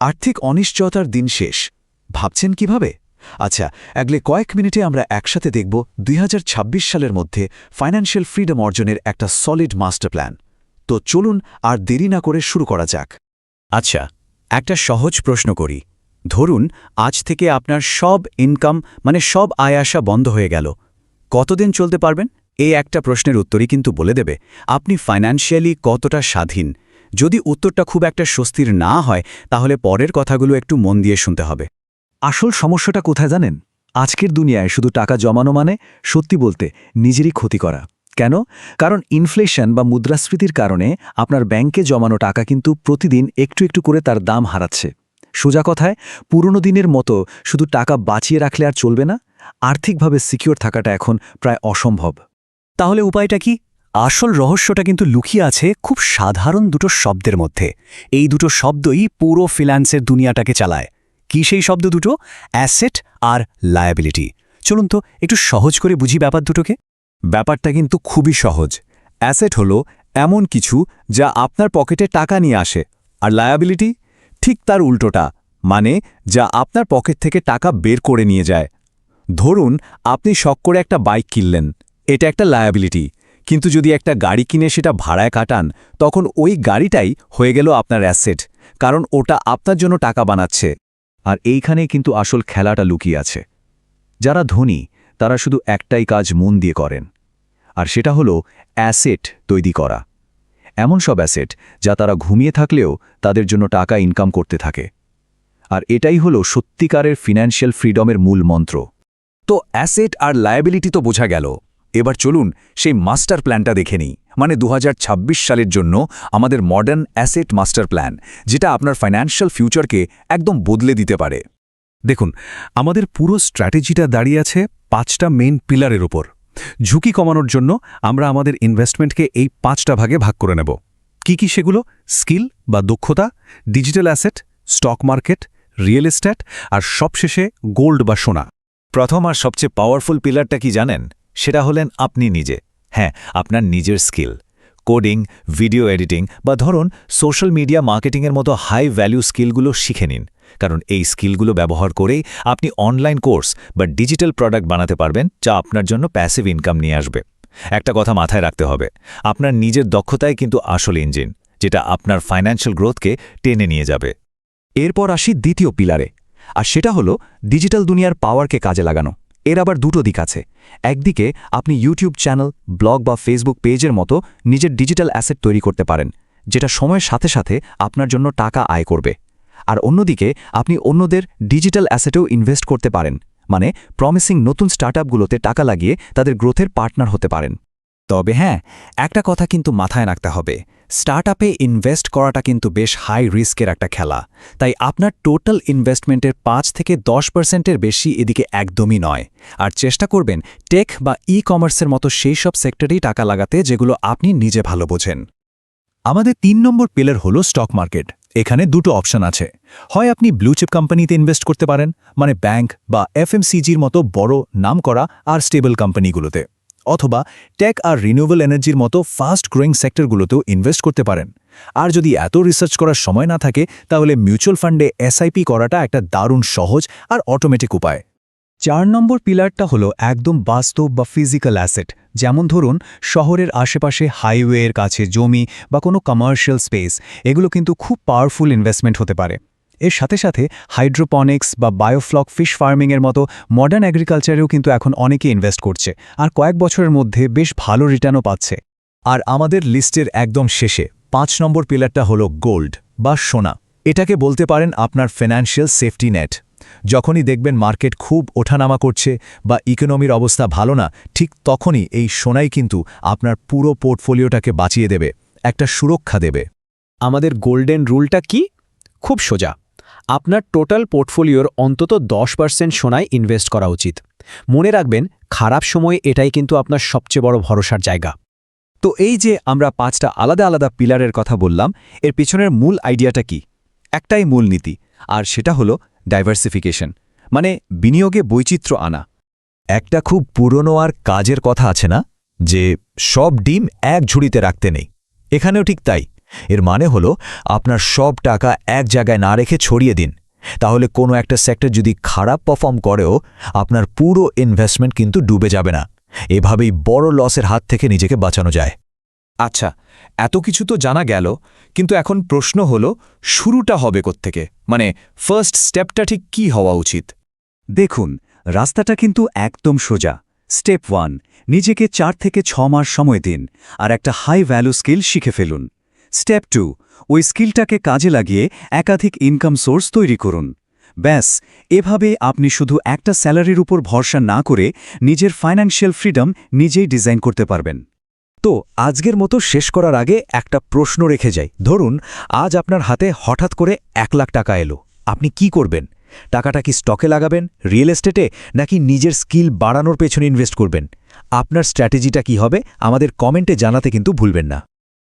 আর্থিক অনিশ্চয়তার দিন শেষ ভাবছেন কিভাবে? আচ্ছা, আগলে কয়েক মিনিটে আমরা একসাথে দেখব ২০২৬ সালের মধ্যে ফাইন্যান্সিয়াল ফ্রিডম অর্জনের একটা সলিড মাস্টার প্ল্যান। তো চলুন আর দেরি না করে শুরু করা যাক। আচ্ছা, একটা সহজ প্রশ্ন করি। ধরুন আজ থেকে আপনার সব ইনকাম সব আয় আসা বন্ধ হয়ে গেল। কতদিন চলতে পারবেন? এই একটা প্রশ্নের উত্তরই কিন্তু বলে দেবে আপনি ফাইন্যান্সিয়ালি কতটা স্বাধীন। যদি উত্তরটা খুব একটা স্বস্তির না হয়, তাহলে পরের কথাগুলো একটু মন দিয়ে শুনতে হবে। আসল সমস্যাটা কোথায় জানেন? আজকের দুনিয়ায় শুধু টাকা জমানো মানে সত্যি বলতে নিজেরই ক্ষতি করা। কেন? কারণ ইনফ্লেশন বা মুদ্রাস্ফীতির কারণে আপনার ব্যাংকে জমানো টাকা কিন্তু প্রতিদিন একটু একটু করে তার দাম হারাচ্ছে। সোজা কথায়, পুরনো দিনের মতো শুধু টাকা বাঁচিয়ে রাখলে আর চলবে না। আর্থিকভাবে সিকিউর থাকাটা এখন প্রায় অসম্ভব। তাহলে উপায়টা কি? আসল রহস্যটা কিন্তু লুকিয়ে আছে খুব সাধারণ দুটো শব্দের মধ্যে। এই দুটো শব্দই পুরো ফিন্যান্সের দুনিয়াটাকে চালায়। কি সেই শব্দ দুটো? অ্যাসেট আর লায়াবিলিটি। চলুন তো একটু সহজ করে বুঝি ব্যাপার দুটোকে। ব্যাপারটা কিন্তু খুবই সহজ। অ্যাসেট হলো এমন কিছু যা আপনার পকেটে টাকা নিয়ে আসে, আর লায়াবিলিটি ঠিক তার উল্টোটা, মানে যা আপনার পকেট থেকে টাকা বের করে নিয়ে যায়। ধরুন আপনি শখ করে একটা বাইক কিনলেন, এটা একটা লায়াবিলিটি। কিন্তু যদি একটা গাড়ি কিনে সেটা ভাড়ায় কাটান, তখন ওই গাড়িটাই হয়ে গেল আপনার অ্যাসেট, কারণ ওটা আপনার জন্য টাকা বানাচ্ছে। আর এইখানেই কিন্তু আসল খেলাটা লুকিয়ে আছে। যারা ধনী তারা শুধু একটাই কাজ মন দিয়ে করেন, আর সেটা হলো অ্যাসেট তৈরি করা। এমন সব অ্যাসেট যা তারা ঘুমিয়ে থাকলেও তাদের জন্য টাকা ইনকাম করতে থাকে। আর এটাই হলো সত্যিকারের ফিন্যান্সিয়াল ফ্রিডমের মূল মন্ত্র। তো অ্যাসেট আর লায়াবিলিটি তো বোঝা গেল। এবার চলুন সেই মাস্টার প্ল্যানটা দেখে নিই, ২০২৬ সালের জন্য আমাদের মডার্ন অ্যাসেট মাস্টার প্ল্যান, যেটা আপনার ফাইন্যান্সিয়াল ফিউচারকে একদম বদলে দিতে পারে। দেখুন, আমাদের পুরো স্ট্র্যাটেজিটা দাঁড়িয়ে আছে ৫টা মেইন পিলারের উপর। ঝুঁকি কমানোর জন্য আমরা আমাদের ইনভেস্টমেন্টকে এই ৫টা ভাগে ভাগ করে নেব। কি সেগুলো? স্কিল বা দক্ষতা, digital asset, stock market, real estate, আর সবশেষে গোল্ড বা সোনা। প্রথম আর সবচেয়ে পাওয়ারফুল পিলারটা কি জানেন? সেটা হলেন আপনি নিজে। হ্যাঁ, আপনার নিজের স্কিল। কোডিং, ভিডিও এডিটিং বা ধরুন সোশ্যাল মিডিয়া মার্কেটিংয়ের মতো হাই ভ্যালু স্কিলগুলো শিখে নিন। কারণ এই স্কিলগুলো ব্যবহার করেই আপনি অনলাইন কোর্স বা ডিজিটাল প্রোডাক্ট বানাতে পারবেন, যা আপনার জন্য প্যাসিভ ইনকাম নিয়ে আসবে। একটা কথা মাথায় রাখতে হবে, আপনার নিজের দক্ষতাই কিন্তু আসল ইঞ্জিন, যেটা আপনার ফাইন্যান্সিয়াল গ্রোথকে টেনে নিয়ে যাবে। এরপর আসি দ্বিতীয় পিলারে, আর সেটা হলো ডিজিটাল দুনিয়ার পাওয়ারকে কাজে লাগানো। এর আবার দুটো দিক আছে। একদিকে আপনি ইউটিউব চ্যানেল, ব্লগ বা ফেসবুক পেজের মতো নিজের ডিজিটাল অ্যাসেট তৈরি করতে পারেন, যেটা সময়ের সাথে সাথে আপনার জন্য টাকা আয় করবে। আর অন্যদিকে আপনি অন্যদের ডিজিটাল অ্যাসেটেও ইনভেস্ট করতে পারেন, মানে প্রমিসিং নতুন স্টার্টআপগুলোতে টাকা লাগিয়ে তাদের গ্রোথের পার্টনার হতে পারেন। তবে হ্যাঁ, একটা কথা কিন্তু মাথায় রাখতে হবে, স্টার্টআপে ইনভেস্ট করাটা কিন্তু বেশ হাই রিস্কের একটা খেলা। তাই আপনার টোটাল ইনভেস্টমেন্টের ৫ থেকে ১০% বেশি এদিকে একদমই নয়। আর চেষ্টা করবেন টেক বা ই-কমার্সের মতো সেই সব সেক্টরেই টাকা লাগাতে যেগুলো আপনি নিজে ভালো বোঝেন। আমাদের ৩ নম্বর পিলার হলো স্টক মার্কেট। এখানে দুটো অপশন আছে। হয় আপনি ব্লুচিপ কোম্পানিতে ইনভেস্ট করতে পারেন, মানে ব্যাংক বা এফএমসিজির মতো বড় নামকরা আর স্টেবল কোম্পানিগুলোতে, অথবা টেক আর রিনিউয়েবল এনার্জির মতো ফাস্ট গ্রোয়িং সেক্টরগুলোতেও ইনভেস্ট করতে পারেন। আর যদি এত রিসার্চ করার সময় না থাকে, তাহলে মিউচুয়াল ফান্ডে এসআইপি করাটা একটা দারুণ সহজ আর অটোমেটিক উপায়। ৪ নম্বর পিলারটা হলো একদম বাস্তব বা ফিজিক্যাল অ্যাসেট। যেমন ধরুন শহরের আশেপাশে হাইওয়ের কাছে জমি বা কোনো কমার্শিয়াল স্পেস, এগুলো কিন্তু খুব পাওয়ারফুল ইনভেস্টমেন্ট হতে পারে। এর সাথে সাথে হাইড্রোপনিক্স বা বায়োফ্লক ফিশ ফার্মিংয়ের মতো মডার্ন এগ্রিকালচারেও কিন্তু এখন অনেকে ইনভেস্ট করছে, আর কয়েক বছরের মধ্যে বেশ ভালো রিটার্নও পাচ্ছে। আর আমাদের লিস্টের একদম শেষে ৫ নম্বর পিলারটা হলো গোল্ড বা সোনা। এটাকে বলতে পারেন আপনার ফিন্যান্সিয়াল সেফটি নেট। যখনই দেখবেন মার্কেট খুব ওঠানামা করছে বা ইকোনমির অবস্থা ভালো না, ঠিক তখনই এই সোনাই কিন্তু আপনার পুরো পোর্টফোলিওটাকে বাঁচিয়ে দেবে, একটা সুরক্ষা দেবে। আমাদের গোল্ডেন রুলটা কি? খুব সোজা। আপনার টোটাল পোর্টফোলিওর অন্তত ১০% সোনায় ইনভেস্ট করা উচিত। মনে রাখবেন, খারাপ সময়ে এটাই কিন্তু আপনার সবচেয়ে বড় ভরসার জায়গা। তো এই যে আমরা ৫টা আলাদা আলাদা পিলারের কথা বললাম, এর পিছনের মূল আইডিয়াটা কি? একটাই মূল নীতি, আর সেটা হলো ডাইভার্সিফিকেশন, মানে বিনিয়োগে বৈচিত্র্য আনা। একটা খুব পুরনো আর কাজের কথা আছে না, যে সব ডিম এক ঝুড়িতে রাখতে নেই। এখানেও ঠিক তাই। এর মানে হলো আপনার সব টাকা এক জায়গায় না রেখে ছড়িয়ে দিন। তাহলে কোনো একটা সেক্টর যদি খারাপ পারফর্ম করেও আপনার পুরো ইনভেস্টমেন্ট কিন্তু ডুবে যাবে না। এভাবেই বড় লসের হাত থেকে নিজেকে বাঁচানো যায়। আচ্ছা, এত কিছু তো জানা গেল, কিন্তু এখন প্রশ্ন হলো শুরুটা হবে কোত্থেকে, মানে ফার্স্ট স্টেপটা ঠিক কী হওয়া উচিত? দেখুন, রাস্তাটা কিন্তু একদম সোজা। স্টেপ 1, নিজেকে 4 থেকে 6 মাস সময় দিন আর একটা হাই ভ্যালু স্কিল শিখে ফেলুন। স্টেপ 2, ওই স্কিলটাকে কাজে লাগিয়ে একাধিক ইনকাম সোর্স তৈরি করুন। ব্যাস, এভাবে আপনি শুধু একটা স্যালারির উপর ভরসা না করে নিজের ফাইন্যান্সিয়াল ফ্রিডম নিজেই ডিজাইন করতে পারবেন। তো আজকের মতো শেষ করার আগে একটা প্রশ্ন রেখে যাই। ধরুন আজ আপনার হাতে হঠাৎ করে 1 লাখ টাকা এলো, আপনি কি করবেন? টাকাটা কি স্টকে লাগাবেন, রিয়েল এস্টেটে, নাকি নিজের স্কিল বাড়ানোর পেছনে ইনভেস্ট করবেন? আপনার স্ট্র্যাটেজিটা কি হবে আমাদের কমেন্টে জানাতে কিন্তু ভুলবেন না।